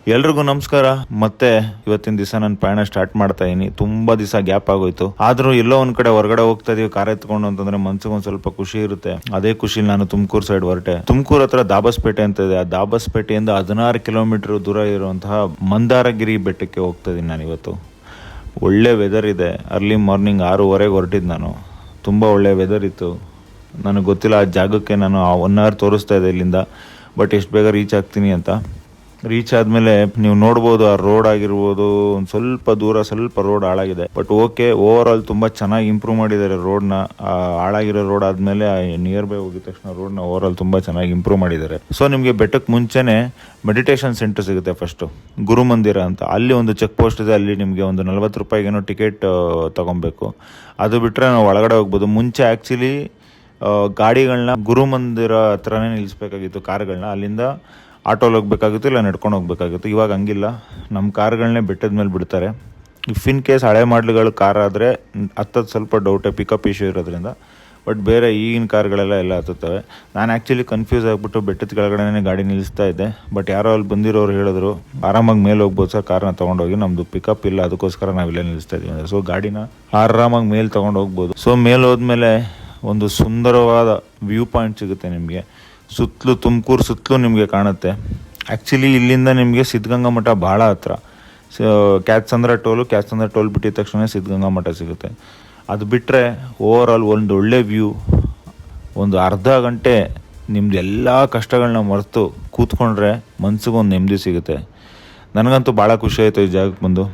ಎಲ್ರಿಗೂ ನಮಸ್ಕಾರ. ಮತ್ತೆ ಇವತ್ತಿನ ದಿವಸ ನಾನು ಪ್ರಯಾಣ ಸ್ಟಾರ್ಟ್ ಮಾಡ್ತಾ ಇದೀನಿ. ತುಂಬಾ ದಿವಸ ಗ್ಯಾಪ್ ಆಗೋಯ್ತು. ಆದ್ರೂ ಎಲ್ಲೋ ಒಂದ್ ಕಡೆ ಹೊರಗಡೆ ಹೋಗ್ತಾ ಇದೀವಿ ಕಾರ್ ಎತ್ಕೊಂಡು ಅಂತಂದ್ರೆ ಮನ್ಸಿಗೆ ಒಂದ್ ಸ್ವಲ್ಪ ಖುಷಿ ಇರುತ್ತೆ. ಅದೇ ಖುಷಿಲಿ ನಾನು ತುಮಕೂರು ಸೈಡ್ ಹೊರಟೆ. ತುಮಕೂರು ಹತ್ರ ದಾಬಸ್ಪೇಟೆ ಅಂತ ಇದೆ. ಆ ದಾಬಸ್ಪೇಟೆಯಿಂದ 16 ಕಿಲೋಮೀಟರ್ ದೂರ ಇರುವಂತಹ ಮಂದಾರಗಿರಿ ಬೆಟ್ಟಕ್ಕೆ ಹೋಗ್ತಾ ಇದೀನಿ ನಾನು ಇವತ್ತು. ಒಳ್ಳೆ ವೆದರ್ ಇದೆ. ಅರ್ಲಿ ಮಾರ್ನಿಂಗ್ 6:30 ಹೊರಟಿದ್ದು ನಾನು. ತುಂಬ ಒಳ್ಳೆ ವೆದರ್ ಇತ್ತು. ನನಗೆ ಗೊತ್ತಿಲ್ಲ ಆ ಜಾಗಕ್ಕೆ ನಾನು 1 ಅವರ್ ತೋರಿಸ್ತಾ ಇದೆ ಇಲ್ಲಿಂದ, ಬಟ್ ಎಷ್ಟು ಬೇಗ ರೀಚ್ ಆಗ್ತೀನಿ ಅಂತ. ರೀಚ್ ಆದಮೇಲೆ ನೀವು ನೋಡ್ಬೋದು ಆ ರೋಡ್ ಆಗಿರ್ಬೋದು, ಒಂದು ಸ್ವಲ್ಪ ದೂರ ಸ್ವಲ್ಪ ರೋಡ್ ಹಾಳಾಗಿದೆ. ಬಟ್ ಓಕೆ, ಓವರ್ ಆಲ್ ತುಂಬ ಚೆನ್ನಾಗಿ ಇಂಪ್ರೂವ್ ಮಾಡಿದ್ದಾರೆ ರೋಡ್ನ. ಹಾಳಾಗಿರೋ ರೋಡ್ ಆದಮೇಲೆ ನಿಯರ್ ಬೈ ಹೋಗಿದ ತಕ್ಷಣ ರೋಡ್ನ ಓವರ್ ಆಲ್ ತುಂಬ ಚೆನ್ನಾಗಿ ಇಂಪ್ರೂವ್ ಮಾಡಿದ್ದಾರೆ. ಸೊ ನಿಮಗೆ ಬೆಟ್ಟಕ್ಕೆ ಮುಂಚೆನೇ ಮೆಡಿಟೇಷನ್ ಸೆಂಟರ್ ಸಿಗುತ್ತೆ. ಫಸ್ಟು ಗುರುಮಂದಿರ ಅಂತ, ಅಲ್ಲಿ ಒಂದು ಚೆಕ್ ಪೋಸ್ಟ್ ಇದೆ. ಅಲ್ಲಿ ನಿಮಗೆ ಒಂದು 40 ರೂಪಾಯಿಗೇನೋ ಟಿಕೆಟ್ ತೊಗೊಬೇಕು. ಅದು ಬಿಟ್ಟರೆ ನಾವು ಒಳಗಡೆ ಹೋಗ್ಬೋದು. ಮುಂಚೆ ಆ್ಯಕ್ಚುಲಿ ಗಾಡಿಗಳನ್ನ ಗುರುಮಂದಿರ ಹತ್ರನೇ ನಿಲ್ಲಿಸ್ಬೇಕಾಗಿತ್ತು ಕಾರ್ಗಳನ್ನ. ಅಲ್ಲಿಂದ ಆಟೋಲ್ಲಿ ಹೋಗ್ಬೇಕಾಗಿತ್ತು, ಇಲ್ಲ ನಡ್ಕೊಂಡು ಹೋಗ್ಬೇಕಾಗಿತ್ತು. ಇವಾಗ ಹಂಗಿಲ್ಲ, ನಮ್ಮ ಕಾರ್ಗಳನ್ನೇ ಬೆಟ್ಟದ ಮೇಲೆ ಬಿಡ್ತಾರೆ. ಇಫ್ ಇನ್ ಕೇಸ್ ಹಳೆ ಮಾಡಲ್ಗಳು ಕಾರ್ ಆದರೆ ಹತ್ತೋದು ಸ್ವಲ್ಪ ಡೌಟೇ, ಪಿಕಪ್ ಇಶ್ಯೂ ಇರೋದ್ರಿಂದ. ಬಟ್ ಬೇರೆ ಈಗಿನ ಕಾರ್ಗಳೆಲ್ಲ ಎಲ್ಲ ಹತ್ತುತ್ತವೆ. ನಾನು ಆ್ಯಕ್ಚುಲಿ ಕನ್ಫ್ಯೂಸ್ ಆಗಿಬಿಟ್ಟು ಬೆಟ್ಟದ ಕೆಳಗಡೆನೇ ಗಾಡಿ ನಿಲ್ಲಿಸ್ತಾ ಇದ್ದೆ. ಬಟ್ ಯಾರೋ ಅಲ್ಲಿ ಬಂದಿರೋರು ಹೇಳಿದ್ರು ಆರಾಮಾಗಿ ಮೇಲೆ ಹೋಗ್ಬೋದು ಸರ್, ಕಾರ್ನ ತೊಗೊಂಡೋಗಿ, ನಮ್ಮದು ಪಿಕಪ್ ಇಲ್ಲ, ಅದಕ್ಕೋಸ್ಕರ ನಾವಿಲ್ಲೇ ನಿಲ್ಲಿಸ್ತಾ ಇದ್ದೀವಿ. ಸೊ ಗಾಡಿನ ಆರಾಮಾಗಿ ಮೇಲೆ ತೊಗೊಂಡು ಹೋಗ್ಬೋದು. ಸೊ ಮೇಲೆ ಹೋದ್ಮೇಲೆ ಒಂದು ಸುಂದರವಾದ ವ್ಯೂ ಪಾಯಿಂಟ್ ಸಿಗುತ್ತೆ ನಿಮಗೆ. ಸುತ್ತಲೂ ತುಮಕೂರು ಸುತ್ತಲೂ ನಿಮಗೆ ಕಾಣುತ್ತೆ. ಆ್ಯಕ್ಚುಲಿ ಇಲ್ಲಿಂದ ನಿಮಗೆ ಸಿದ್ಧಗಂಗಾ ಮಠ ಭಾಳ ಹತ್ರ. ಕ್ಯಾತ್ಸಂದ್ರ ಟೋಲ್ ಬಿಟ್ಟಿದ ತಕ್ಷಣ ಸಿದ್ಧಗಂಗಾ ಮಠ ಸಿಗುತ್ತೆ. ಅದು ಬಿಟ್ಟರೆ ಓವರ್ ಆಲ್ ಒಂದು ಒಳ್ಳೆ ವ್ಯೂ. ಒಂದು ಅರ್ಧ ಗಂಟೆ ನಿಮ್ದು ಎಲ್ಲ ಕಷ್ಟಗಳನ್ನ ಮರೆತು ಕೂತ್ಕೊಂಡ್ರೆ ಮನ್ಸಿಗೊಂದು ನೆಮ್ಮದಿ ಸಿಗುತ್ತೆ. ನನಗಂತೂ ಭಾಳ ಖುಷಿ ಆಯಿತು ಈ ಜಾಗಕ್ಕೆ ಬಂದು.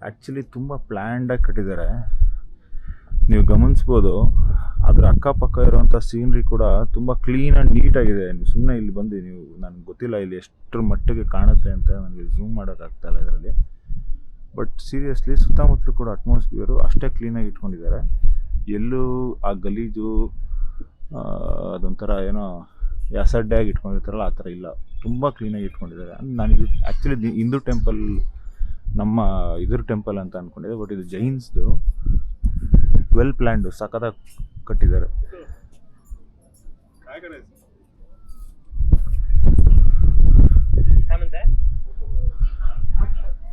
ಆ್ಯಕ್ಚುಲಿ ತುಂಬ ಪ್ಲ್ಯಾಂಡಾಗಿ ಕಟ್ಟಿದ್ದಾರೆ. ನೀವು ಗಮನಿಸ್ಬೋದು. ಅದರ ಅಕ್ಕಪಕ್ಕ ಇರುವಂಥ ಸೀನ್ರಿ ಕೂಡ ತುಂಬ ಕ್ಲೀನ್ ಆ್ಯಂಡ್ ನೀಟಾಗಿದೆ. ನೀವು ಸುಮ್ಮನೆ ಇಲ್ಲಿ ಬಂದು ನೀವು, ನನಗೆ ಗೊತ್ತಿಲ್ಲ ಇಲ್ಲಿ ಎಷ್ಟರ ಮಟ್ಟಿಗೆ ಕಾಣುತ್ತೆ ಅಂತ, ನನಗೆ ಝೂಮ್ ಮಾಡೋಕ್ಕಾಗ್ತಾಯಿಲ್ಲ ಇದರಲ್ಲಿ. ಬಟ್ ಸೀರಿಯಸ್ಲಿ ಸುತ್ತಮುತ್ತಲು ಕೂಡ ಅಟ್ಮಾಸ್ಫಿಯರು ಅಷ್ಟೇ ಕ್ಲೀನಾಗಿ ಇಟ್ಕೊಂಡಿದ್ದಾರೆ. ಎಲ್ಲೂ ಆ ಗಲೀಜು ಅದೊಂಥರ ಏನೋ ಅಸಡ್ಡೆಯಾಗಿ ಇಟ್ಕೊಂಡಿರ್ತಾರಲ್ಲ ಆ ಥರ ಇಲ್ಲ. ತುಂಬ ಕ್ಲೀನಾಗಿ ಇಟ್ಕೊಂಡಿದ್ದಾರೆ. ನಾನಿದು ಆ್ಯಕ್ಚುಲಿ ಹಿಂದೂ ಟೆಂಪಲ್, ನಮ್ಮ ಇದ್ರ ಟೆಂಪಲ್ ಅಂತ ಅಂದ್ಕೊಂಡಿದ್ದೆ. ಬಟ್ ಇದು ಜೈನ್ಸ್ದು. ವೆಲ್ ಪ್ಲ್ಯಾಂಡು, ಸಖತ್ತಾಗಿ ಕಟ್ಟಿದ್ದಾರೆ.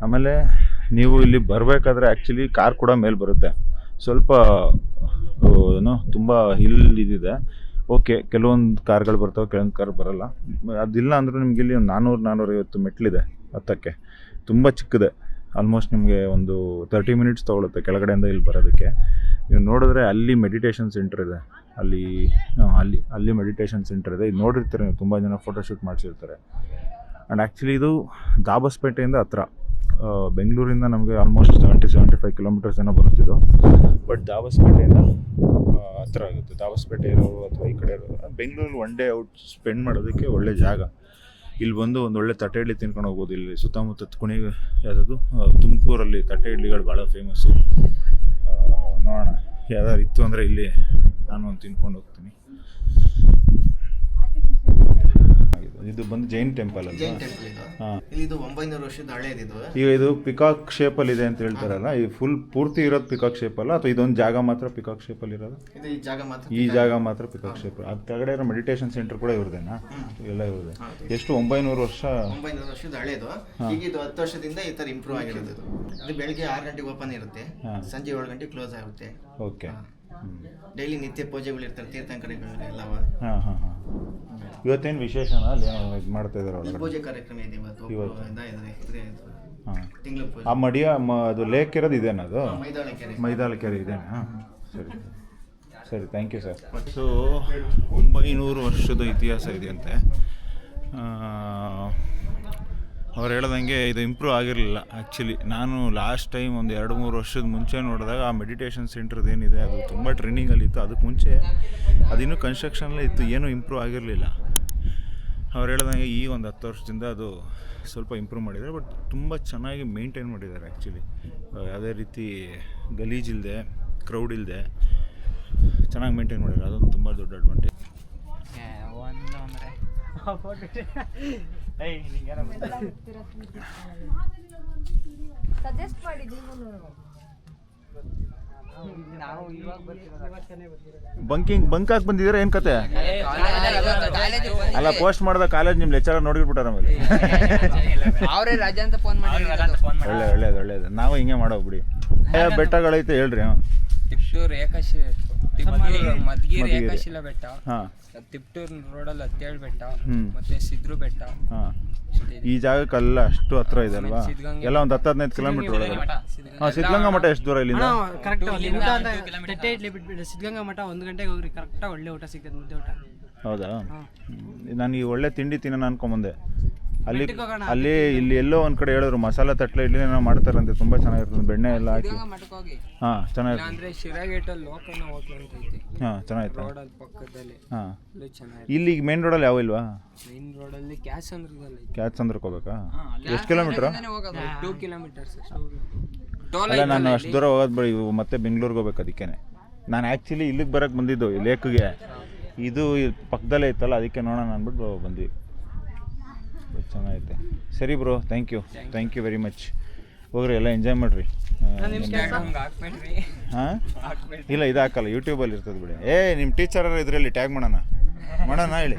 ಆಮೇಲೆ ನೀವು ಇಲ್ಲಿ ಬರಬೇಕಾದ್ರೆ ಆ್ಯಕ್ಚುಲಿ ಕಾರ್ ಕೂಡ ಮೇಲೆ ಬರುತ್ತೆ. ಸ್ವಲ್ಪ ಏನೋ ತುಂಬ ಹಿಲ್ ಇದಿದೆ. ಓಕೆ, ಕೆಲವೊಂದು ಕಾರ್ಗಳು ಬರ್ತವೆ, ಕೆಲವೊಂದು ಕಾರ್ ಬರೋಲ್ಲ. ಅದಿಲ್ಲ ಅಂದರೂ ನಿಮಗೆ ಇಲ್ಲಿ 400-450 ಮೆಟ್ಲಿದೆ ಹತ್ತಕ್ಕೆ. ತುಂಬ ಚಿಕ್ಕದೆ. ಆಲ್ಮೋಸ್ಟ್ ನಿಮಗೆ ಒಂದು 30 ಮಿನಿಟ್ಸ್ ತೊಗೊಳುತ್ತೆ ಕೆಳಗಡೆಯಿಂದ ಇಲ್ಲಿ ಬರೋದಕ್ಕೆ. ನೀವು ನೋಡಿದ್ರೆ ಅಲ್ಲಿ ಮೆಡಿಟೇಷನ್ ಸೆಂಟರ್ ಇದೆ. ಅಲ್ಲಿ ಮೆಡಿಟೇಷನ್ ಸೆಂಟರ್ ಇದೆ. ಇದು ನೋಡಿರ್ತೀರ ನೀವು, ತುಂಬ ಜನ ಫೋಟೋಶೂಟ್ ಮಾಡಿಸಿರ್ತಾರೆ. ಆ್ಯಂಡ್ ಆ್ಯಕ್ಚುಲಿ ಇದು ದಾಬಸ್ಪೇಟೆಯಿಂದ ಹತ್ರ. ಬೆಂಗಳೂರಿಂದ ನಮಗೆ ಆಲ್ಮೋಸ್ಟ್ 70-75 ಕಿಲೋಮೀಟರ್ಸ್ ಏನೋ ಬರುತ್ತಿದ್ದು. ಬಟ್ ದಾಬಸ್ಪೇಟೆಯಿಂದ ಹತ್ರ ಆಗುತ್ತೆ. ದಾಬಸ್ಪೇಟೆ ಇರೋರು ಅಥವಾ ಈ ಕಡೆ ಇರೋರು ಬೆಂಗಳೂರಲ್ಲಿ ಒನ್ ಡೇ ಔಟ್ ಸ್ಪೆಂಡ್ ಮಾಡೋದಕ್ಕೆ ಒಳ್ಳೆ ಜಾಗ. ಇಲ್ಲಿ ಬಂದು ಒಂದು ಒಳ್ಳೆ ತಟ್ಟೆ ಇಡ್ಲಿ ತಿನ್ಕೊಂಡು ಹೋಗ್ಬೋದು. ಇಲ್ಲಿ ಸುತ್ತಮುತ್ತ ಯಾವುದಾದ್ರು ತುಮಕೂರಲ್ಲಿ ತಟ್ಟೆ ಇಡ್ಲಿಗಳು ಭಾಳ ಫೇಮಸ್ಸು. ನೋಡೋಣ ಯಾವ್ದಾದ್ರು ಇತ್ತು ಅಂದರೆ ಇಲ್ಲಿ ನಾನು ಒಂದು ತಿನ್ಕೊಂಡು ಹೋಗ್ತೀನಿ. ಇದು ಬಂದು ಜೈನ್ ಟೆಂಪಲ್ ಅಲ್ಲ? ಹಾಂ, ಇದು 900 ವರ್ಷದ ಹಳೇದಿದು. ಈಗ ಇದು ಪಿಕಾಕ್ ಶೇಪಲ್ಲಿ ಇದೆ ಅಂತ ಹೇಳ್ತಾರಲ್ಲ, ಈ ಫುಲ್ ಪೂರ್ತಿ ಇರೋದು ಪಿಕಾಕ್ ಶೇಪ್ ಅಲ್ಲ, ಅಥವಾ ಇದೊಂದು ಜಾಗ ಮಾತ್ರ ಪಿಕಾಕ್ ಶೇಪಲ್ಲಿ ಇರೋದು? ಈ ಜಾಗ ಮಾತ್ರ ಪಿಕಾಕ್ ಶೇಪ್. ಅದು ಕೆಳಗಡೆ ಇರೋ ಮೆಡಿಟೇಷನ್ ಸೆಂಟರ್ ಕೂಡ ಇವ್ರದೇನಾ? ಎಲ್ಲ ಇವ್ರದೆ. ಎಷ್ಟು? 900 ವರ್ಷದ ಹಳೇದು. ಈಗ ಇದು 10 ವರ್ಷದಿಂದ ಈ ಥರ ಇಂಪ್ರೂವ್ ಆಗಿರೋದು. ಇದು ಬೆಳಗ್ಗೆ 6 ಗಂಟೆಗೆ ಓಪನ್ ಇರುತ್ತೆ, ಸಂಜೆ 7 ಗಂಟೆಗೆ ಕ್ಲೋಸ್ ಆಗುತ್ತೆ. ಓಕೆ. ಡೈಲಿ ನಿತ್ಯ ಪೂಜೆಗಳು ಇರ್ತಾರೆ, ತೀರ್ಥಂಕರಗಳು ಎಲ್ಲವ. ಇವತ್ತೇನು ವಿಶೇಷನ? ಅಲ್ಲಿ ಏನೋ ಇದು ಮಾಡ್ತಾ ಇದ್ದಾರೆ ಒಳಗಡೆ? ಪೂಜೆ ಕಾರ್ಯಕ್ರಮ ಇದೆ ಇವತ್ತು. ತಿಂಗಳು ಪೂಜೆ. ಆ ಮಡಿಯ ಅದು ಲೇಕ್ ಇರೋದು ಇದೇನಾ? ಅದು ಮೈದಾಳ ಕೆರೆ ಇದೇನಾ? ಸರಿ, ಥ್ಯಾಂಕ್ ಯು ಸರ್. ಸೊ 900 ವರ್ಷದ ಇತಿಹಾಸ ಇದೆಯಂತೆ. ಅವ್ರು ಹೇಳ್ದಂಗೆ ಇದು ಇಂಪ್ರೂವ್ ಆಗಿರಲಿಲ್ಲ. ಆ್ಯಕ್ಚುಲಿ ನಾನು ಲಾಸ್ಟ್ ಟೈಮ್ ಒಂದು 2-3 ವರ್ಷದ ಮುಂಚೆ ನೋಡಿದಾಗ ಆ ಮೆಡಿಟೇಷನ್ ಸೆಂಟ್ರದ್ದು ಏನಿದೆ ಅದು ತುಂಬ ಟ್ರೆಂಡಿಂಗಲ್ಲಿತ್ತು. ಅದಕ್ಕೆ ಮುಂಚೆ ಅದಿನ್ನೂ ಕನ್ಸ್ಟ್ರಕ್ಷನಲ್ಲೇ ಇತ್ತು, ಏನೂ ಇಂಪ್ರೂವ್ ಆಗಿರಲಿಲ್ಲ. ಅವ್ರು ಹೇಳ್ದಂಗೆ ಈ ಒಂದು 10 ವರ್ಷದಿಂದ ಅದು ಸ್ವಲ್ಪ ಇಂಪ್ರೂವ್ ಮಾಡಿದ್ದಾರೆ. ಬಟ್ ತುಂಬ ಚೆನ್ನಾಗಿ ಮೇಂಟೈನ್ ಮಾಡಿದ್ದಾರೆ ಆ್ಯಕ್ಚುಲಿ. ಯಾವುದೇ ರೀತಿ ಗಲೀಜಿಲ್ಲದೆ, ಕ್ರೌಡ್ ಇಲ್ಲದೆ ಚೆನ್ನಾಗಿ ಮೇಂಟೈನ್ ಮಾಡಿದ್ದಾರೆ. ಅದೊಂದು ತುಂಬ ದೊಡ್ಡ ಅಡ್ವಾಂಟೇಜ್. ಸಜೆಸ್ಟ್ ಮಾಡಿ ನೀವು ಬಂಕ್ ಹಾಕಿ ಬಂದಿದ್ದೀರಾ ಏನು ಕತೆ? ಅಲ್ಲ ಪೋಸ್ಟ್ ಮಾಡಿದ ಕಾಲೇಜ್ ನಿಮ್ಮ ಲೆಕ್ಚರರ್ ನೋಡಿಬಿಟ್ಟಾರ ಆಮೇಲೆ. ಅವರೇ ರಾಜ ಅಂತ ಫೋನ್ ಮಾಡಿ ಒಳ್ಳೇದು ನಾವು ಹಿಂಗೆ ಮಾಡೋಗ್ಬಿಡಿ. ಬೆಟ್ಟಗಳೈತೆ ಹೇಳ್ರಿ. ತಿಪ್ಟೂರ್ ಮದ್ಗಿರಿ ಏಕಶಿಲಾ ಬೆಟ್ಟ, ತಿಪ್ಟೂರ್ ರೋಡಲ್ಲಿ 17 ಬೆಟ್ಟ, ಮತ್ತೆ ಸಿದ್ರು ಬೆಟ್ಟ. ಈ ಜಾಗಕ್ಕೆಲ್ಲ ಅಷ್ಟು ಹತ್ರ ಇದೆ ಅಲ್ವಾ? ಎಲ್ಲ ಒಂದು 10-15 ಕಿಲೋಮೀಟರ್ ಒಳಗೆ. ಸಿದ್ಧಗಂಗಾ ಮಠ ಎಷ್ಟು ದೂರ ಇಲ್ಲಿಂದ? ಕರೆಕ್ಟ್ ಸಿದ್ಧಗಂಗಾ ಮಠ 1 ಗಂಟೆಗೆ ಹೋಗ್ರಿ, ಕರೆಕ್ಟಾಗಿ ಒಳ್ಳೆ ಊಟ ಸಿಗ್ತದೆ, ಮುದ್ದೆ ಊಟ. ಹೌದಾ? ನಾನು ಈ ಒಳ್ಳೆ ತಿಂಡಿ ತಿನ್ನೋಣ ಅನ್ಕೊಂಬಂದೆ. ಅಲ್ಲಿ ಇಲ್ಲಿ ಎಲ್ಲೋ ಒಂದ್ ಕಡೆ ಹೇಳಿದ್ರು ಮಸಾಲೆ ತಟ್ಲೆ ಇಡ್ಲಿ ಏನೋ ಮಾಡ್ತಾರಂತೆ, ತುಂಬಾ ಚೆನ್ನಾಗಿರ್ತದೆ, ಬೆಣ್ಣೆ ಎಲ್ಲ ಹಾಕಿ. ಚೆನ್ನಾಗಿರ್ತದೆ. ಚೆನ್ನಾಗಿತ್ತು. ಇಲ್ಲಿ ಮೇನ್ ರೋಡಲ್ಲಿ ಯಾವ ಇಲ್ವಾ? ಮೇನ್ ರೋಡಲ್ಲಿ ಕ್ಯಾಚಂದ್ರಕ್ಕೆ ಹೋಗ್ಬೇಕಾ? ಎಷ್ಟು ಕಿಲೋಮೀಟರ್? 2 ಕಿಲೋಮೀಟರ್ಸ್. ಅಲ್ಲ ನಾನು ಅಷ್ಟು ದೂರ ಹೋಗೋದು ಬಿಡಿ, ಮತ್ತೆ ಬೆಂಗಳೂರಿಗೆ ಹೋಗ್ಬೇಕು. ಅದಕ್ಕೇನೆ ನಾನು ಆ್ಯಕ್ಚುಲಿ ಇಲ್ಲಿಗೆ ಬರೋಕ್ಕೆ ಬಂದಿದ್ದು, ಈ ಲೇಕ್ಗೆ. ಇದು ಪಕ್ಕದಲ್ಲೇ ಇತ್ತಲ್ಲ, ಅದಕ್ಕೆ ನೋಡೋಣ ಅಂದ್ಬಿಟ್ಟು ಬಂದ್ವಿ. ಚೆನ್ನಾಗೈತೆ. ಸರಿ bro, thank you very much. ಹೋಗ್ರಿ, ಎಲ್ಲ ಎಂಜಾಯ್ ಮಾಡಿರಿ. ಹಾಂ, ಇಲ್ಲ ಇದು ಹಾಕಲ್ಲ, ಯೂಟ್ಯೂಬಲ್ಲಿ ಇರ್ತದೆ ಬಿಡಿ. ನಿಮ್ಮ ಟೀಚರ್ ಇದರಲ್ಲಿ ಟ್ಯಾಗ್ ಮಾಡೋಣ ಹೇಳಿ.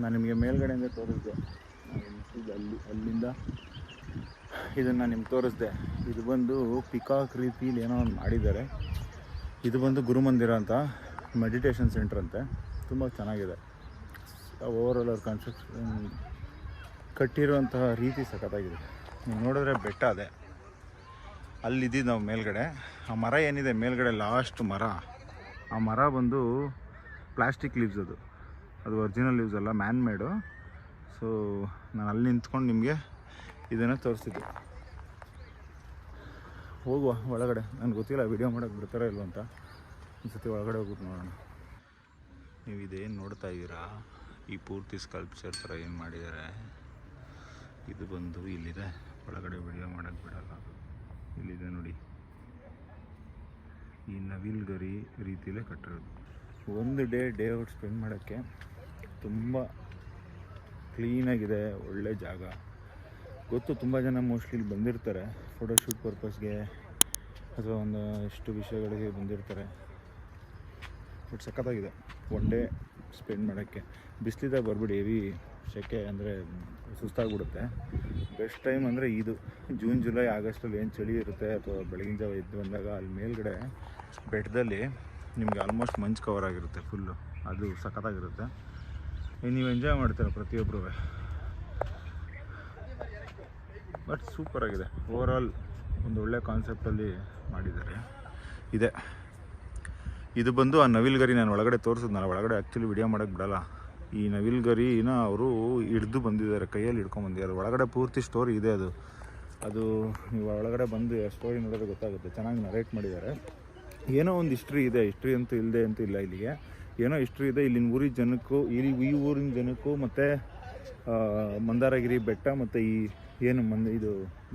ನಾನು ನಿಮಗೆ ಮೇಲ್ಗಡೆಯಿಂದ ತೋರಿಸಿದೆ, ಅಲ್ಲಿಂದ ಇದನ್ನು ನಿಮ್ಗೆ ತೋರಿಸಿದೆ. ಇದು ಬಂದು ಪಿಕಾಕ್ ರೀತಿಲಿ ಏನೋ ಒಂದು ಮಾಡಿದ್ದಾರೆ. ಇದು ಬಂದು ಗುರುಮಂದಿರ ಅಂತ, ಮೆಡಿಟೇಷನ್ ಸೆಂಟರ್ ಅಂತೆ. ತುಂಬ ಚೆನ್ನಾಗಿದೆ. ಓವರಾಲ್ ಅವ್ರ ಕನ್ಸ್ಟ್ರಕ್ಷನ್ ಕಟ್ಟಿರುವಂತಹ ರೀತಿ ಸಖತ್ತಾಗಿದೆ. ನೀವು ನೋಡಿದ್ರೆ ಬೆಟ್ಟ ಅದೇ, ಅಲ್ಲಿದ್ದೀವಿ ನಾವು ಮೇಲ್ಗಡೆ. ಆ ಮರ ಏನಿದೆ ಮೇಲ್ಗಡೆ, ಲಾಸ್ಟ್ ಮರ, ಆ ಮರ ಬಂದು ಪ್ಲಾಸ್ಟಿಕ್ ಲೀವ್ಸ್. ಅದು ಒರಿಜಿನಲ್ ಲೀವ್ಸ್ ಅಲ್ಲ, ಮ್ಯಾನ್ ಮೇಡು. ಸೊ ನಾನು ಅಲ್ಲಿ ನಿಂತ್ಕೊಂಡು ನಿಮಗೆ ಇದನ್ನು ತೋರಿಸ್ತಿದ್ದೆ. ಹೋಗುವ ಒಳಗಡೆ. ನನಗೆ ಗೊತ್ತಿಲ್ಲ ವಿಡಿಯೋ ಮಾಡೋಕ್ಕೆ ಬಿಡ್ತಾರೋ ಇಲ್ವ ಅಂತ. ಒಂದು ಸತಿ ಒಳಗಡೆ ಹೋಗ್ಬಿಟ್ಟು ನೋಡೋಣ. ನೀವು ಇದೇನು ನೋಡ್ತಾ ಇದ್ದೀರಾ, ಈ ಪೂರ್ತಿ ಸ್ಕಲ್ಪ್ಚರ್ ಥರ ಏನು ಮಾಡಿದ್ದಾರೆ, ಇದು ಬಂದು ಇಲ್ಲಿದೆ. ಒಳಗಡೆ ವಿಡಿಯೋ ಮಾಡೋಕ್ಕೆ ಬಿಡಲ್ಲ. ಇಲ್ಲಿದೆ ನೋಡಿ, ಈ ನವಿಲ್ಗರಿ ರೀತಿಯಲ್ಲೇ ಕಟ್ಟಿರೋದು. ಒಂದು ಡೇ ಔಟ್ ಸ್ಪೆಂಡ್ ಮಾಡೋಕ್ಕೆ ತುಂಬ ಕ್ಲೀನಾಗಿದೆ, ಒಳ್ಳೆ ಜಾಗ. ಗೊತ್ತು, ತುಂಬ ಜನ ಮೋಸ್ಟ್ಲಿ ಇಲ್ಲಿ ಬಂದಿರ್ತಾರೆ ಫೋಟೋಶೂಟ್ ಪರ್ಪಸ್ಗೆ ಅಥವಾ ಒಂದಷ್ಟು ವಿಷಯಗಳಿಗೆ ಬಂದಿರ್ತಾರೆ. ಬಟ್ ಸಖತ್ತಾಗಿದೆ ಒನ್ ಡೇ ಸ್ಪೆಂಡ್ ಮಾಡೋಕ್ಕೆ. ಬಿಸಿಲಿದಾಗ ಬರಬೇಡಿ, ಹೆವಿ ಸೆಕೆ ಅಂದರೆ ಸುಸ್ತಾಗ್ಬಿಡುತ್ತೆ. ಬೆಸ್ಟ್ ಟೈಮ್ ಅಂದರೆ ಇದು ಜೂನ್ ಜುಲೈ ಆಗಸ್ಟಲ್ಲಿ ಏನು ಚಳಿ ಇರುತ್ತೆ, ಅಥವಾ ಬೆಳಗಿನ ಜಾವ ಎದ್ದು ಬಂದಾಗ ಅಲ್ಲಿ ಮೇಲ್ಗಡೆ ಬೆಟ್ಟದಲ್ಲಿ ನಿಮಗೆ ಆಲ್ಮೋಸ್ಟ್ ಮಂಚು ಕವರ್ ಆಗಿರುತ್ತೆ ಫುಲ್ಲು. ಅದು ಸಖತ್ತಾಗಿರುತ್ತೆ. ನೀವು ಎಂಜಾಯ್ ಮಾಡ್ತೀರ ಪ್ರತಿಯೊಬ್ಬರೂ. ಬಟ್ ಸೂಪರಾಗಿದೆ. ಓವರಾಲ್ ಒಂದು ಒಳ್ಳೆ ಕಾನ್ಸೆಪ್ಟಲ್ಲಿ ಮಾಡಿದ್ದಾರೆ. ಇದು ಬಂದು ಆ ನವಿಲ್ಗರಿ ನಾನು ಒಳಗಡೆ ತೋರಿಸಿದ್ನಲ್ಲ, ಒಳಗಡೆ ಆ್ಯಕ್ಚುಲಿ ವಿಡಿಯೋ ಮಾಡೋಕ್ಕೆ ಬಿಡಲ್ಲ. ಈ ನವಿಲ್ಗರಿನ ಅವರು ಹಿಡ್ದು ಬಂದಿದ್ದಾರೆ, ಕೈಯಲ್ಲಿ ಹಿಡ್ಕೊಂಡ್ಬಂದಿದ್ದಾರೆ. ಒಳಗಡೆ ಪೂರ್ತಿ ಸ್ಟೋರಿ ಇದೆ. ಅದು ನೀವು ಒಳಗಡೆ ಬಂದು ಸ್ಟೋರಿ ನೋಡೋದು ಗೊತ್ತಾಗುತ್ತೆ. ಚೆನ್ನಾಗಿ ನರೇಟ್ ಮಾಡಿದ್ದಾರೆ. ಏನೋ ಒಂದು ಹಿಸ್ಟ್ರಿ ಇದೆ, ಹಿಸ್ಟ್ರಿ ಅಂತೂ ಇಲ್ಲದೆ ಅಂತೂ ಇಲ್ಲ. ಇಲ್ಲಿಗೆ ಏನೋ ಹಿಸ್ಟ್ರಿ ಇದೆ. ಇಲ್ಲಿನ ಊರಿನ ಜನಕ್ಕೂ, ಈ ಊರಿನ ಜನಕ್ಕೂ, ಮತ್ತು ಮಂದಾರಗಿರಿ ಬೆಟ್ಟ ಮತ್ತು ಈ ಏನು ಇದು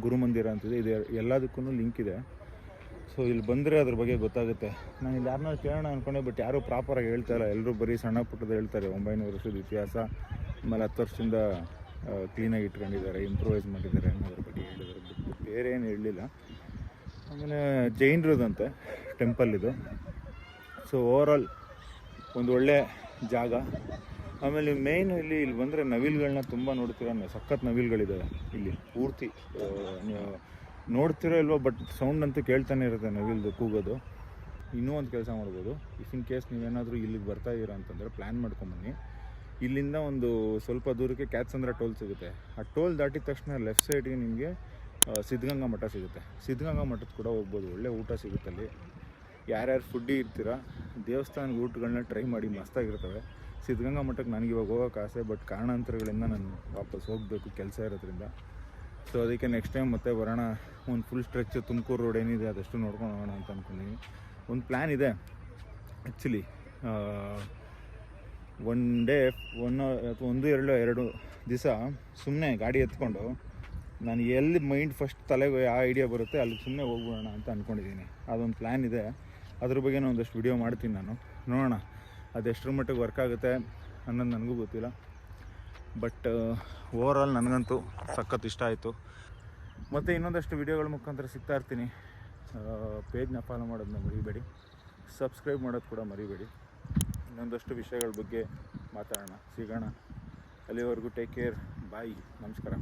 ಗುರುಮಂದಿರ ಅಂತಿದೆ, ಇದು ಎಲ್ಲದಕ್ಕೂ ಲಿಂಕ್ ಇದೆ. ಸೊ ಇಲ್ಲಿ ಬಂದರೆ ಅದ್ರ ಬಗ್ಗೆ ಗೊತ್ತಾಗುತ್ತೆ. ನಾನು ಇಲ್ಲಿ ಯಾರನ್ನ ಕೇಳೋಣ ಅಂದ್ಕೊಂಡೆ, ಬಟ್ ಯಾರೂ ಪ್ರಾಪರಾಗಿ ಹೇಳ್ತಾಯಿಲ್ಲ. ಎಲ್ಲರೂ ಬರೀ ಸಣ್ಣ ಪುಟ್ಟದ್ದು ಹೇಳ್ತಾರೆ. 900 ವರ್ಷದ ಇತಿಹಾಸ, ಆಮೇಲೆ 10 ವರ್ಷದಿಂದ ಕ್ಲೀನಾಗಿ ಇಟ್ಕೊಂಡಿದ್ದಾರೆ, ಇಂಪ್ರೂವೈಸ್ ಮಾಡಿದ್ದಾರೆ ಅನ್ನೋದ್ರ ಬಗ್ಗೆ ಹೇಳಿದ್ದಾರೆ. ಬಿಟ್ಟು ಬೇರೆ ಏನು ಹೇಳಲಿಲ್ಲ. ಆಮೇಲೆ ಜೈನರದಂತೆ ಟೆಂಪಲ್ ಇದು. ಸೊ ಓವರಾಲ್ ಒಂದು ಒಳ್ಳೆ ಜಾಗ. ಆಮೇಲೆ ಮೇಯ್ನು ಇಲ್ಲಿ ಬಂದರೆ ನವಿಲ್ಗಳನ್ನ ತುಂಬ ನೋಡ್ತೀರ. ಸಖತ್ ನವಿಲ್ಗಳಿದ್ದಾವೆ ಇಲ್ಲಿ ಪೂರ್ತಿ. ನೋಡ್ತಿರೋ ಇಲ್ವೋ, ಬಟ್ ಸೌಂಡ್ ಅಂತೂ ಕೇಳ್ತಾನೆ ಇರುತ್ತೆ ನವಿಲ್ದು ಕೂಗೋದು. ಇನ್ನೂ ಒಂದು ಕೆಲಸ ಮಾಡ್ಬೋದು, ಇಫ್ ಇನ್ ಕೇಸ್ ನೀವೇನಾದರೂ ಇಲ್ಲಿಗೆ ಬರ್ತಾ ಇದ್ದೀರಾ ಅಂತಂದರೆ ಪ್ಲ್ಯಾನ್ ಮಾಡ್ಕೊಂಬನ್ನಿ. ಇಲ್ಲಿಂದ ಒಂದು ಸ್ವಲ್ಪ ದೂರಕ್ಕೆ ಕ್ಯಾತ್ಸಂದ್ರ ಟೋಲ್ ಸಿಗುತ್ತೆ. ಆ ಟೋಲ್ ದಾಟಿದ ತಕ್ಷಣ ಲೆಫ್ಟ್ ಸೈಡ್ಗೆ ನಿಮಗೆ ಸಿದ್ಧಗಂಗಾ ಮಠ ಸಿಗುತ್ತೆ. ಸಿದ್ಧಗಂಗಾ ಮಠದ ಕೂಡ ಹೋಗ್ಬೋದು, ಒಳ್ಳೆ ಊಟ ಸಿಗುತ್ತೆ ಅಲ್ಲಿ. ಯಾರ್ಯಾರು ಫುಡ್ಡಿ ಇರ್ತೀರ, ದೇವಸ್ಥಾನದ ಊಟಗಳನ್ನ ಟ್ರೈ ಮಾಡಿ, ಮಸ್ತಾಗಿರ್ತವೆ. ಸಿದ್ಧಗಂಗಾ ಮಠಕ್ಕೆ ನನಗೆ ಇವಾಗ ಹೋಗೋಕ್ಕೆ ಆಸೆ, ಬಟ್ ಕಾರಣಾಂತರಗಳಿಂದ ನಾನು ವಾಪಸ್ ಹೋಗಬೇಕು ಕೆಲಸ ಇರೋದ್ರಿಂದ. ಸೊ ಅದಕ್ಕೆ ನೆಕ್ಸ್ಟ್ ಟೈಮ್ ಮತ್ತೆ ಬರೋಣ. ಒಂದು ಫುಲ್ ಸ್ಟ್ರೆಚ್ ತುಮಕೂರು ರೋಡ್ ಏನಿದೆ ಅದಷ್ಟು ನೋಡ್ಕೊಂಡು ಹೋಗೋಣ ಅಂತ ಅಂದ್ಕೊಂಡಿದ್ದೀನಿ. ಒಂದು ಪ್ಲ್ಯಾನ್ ಇದೆ ಆ್ಯಕ್ಚುಲಿ. 1 ಡೇ 1-2 ದಿವಸ ಸುಮ್ಮನೆ ಗಾಡಿ ಎತ್ಕೊಂಡು ನಾನು ಎಲ್ಲಿ ಮೈಂಡ್ ಫಸ್ಟ್ ತಲೆಗೆ ಆ ಐಡಿಯಾ ಬರುತ್ತೆ ಅಲ್ಲಿ ಸುಮ್ಮನೆ ಹೋಗ್ಬಿಡೋಣ ಅಂತ ಅಂದ್ಕೊಂಡಿದ್ದೀನಿ. ಅದೊಂದು ಪ್ಲ್ಯಾನ್ ಇದೆ. ಅದ್ರ ಬಗ್ಗೆ ಒಂದಷ್ಟು ವಿಡಿಯೋ ಮಾಡ್ತೀನಿ ನಾನು. ನೋಡೋಣ. ಅದೆಷ್ಟರ ಮಟ್ಟಿಗೆ ವರ್ಕ್ ಆಗುತ್ತೆ ಅನ್ನೋದು ನನಗೂ ಗೊತ್ತಿಲ್ಲ. ಬಟ್ ಓವರಾಲ್ ನನಗಂತೂ ಸಖತ್ ಇಷ್ಟ ಆಯಿತು. ಮತ್ತು ಇನ್ನೊಂದಷ್ಟು ವೀಡಿಯೋಗಳ ಮುಖಾಂತರ ಸಿಗ್ತಾ ಇರ್ತೀನಿ. ಪೇಜ್ನ ಫಾಲೋ ಮಾಡೋದನ್ನ ಮರಿಬೇಡಿ, ಸಬ್ಸ್ಕ್ರೈಬ್ ಮಾಡೋದು ಕೂಡ ಮರಿಬೇಡಿ. ಇನ್ನೊಂದಷ್ಟು ವಿಷಯಗಳ ಬಗ್ಗೆ ಮಾತಾಡೋಣ, ಸಿಗೋಣ. ಅಲ್ಲಿವರೆಗೂ ಟೇಕ್ ಕೇರ್, ಬಾಯ್, ನಮಸ್ಕಾರ.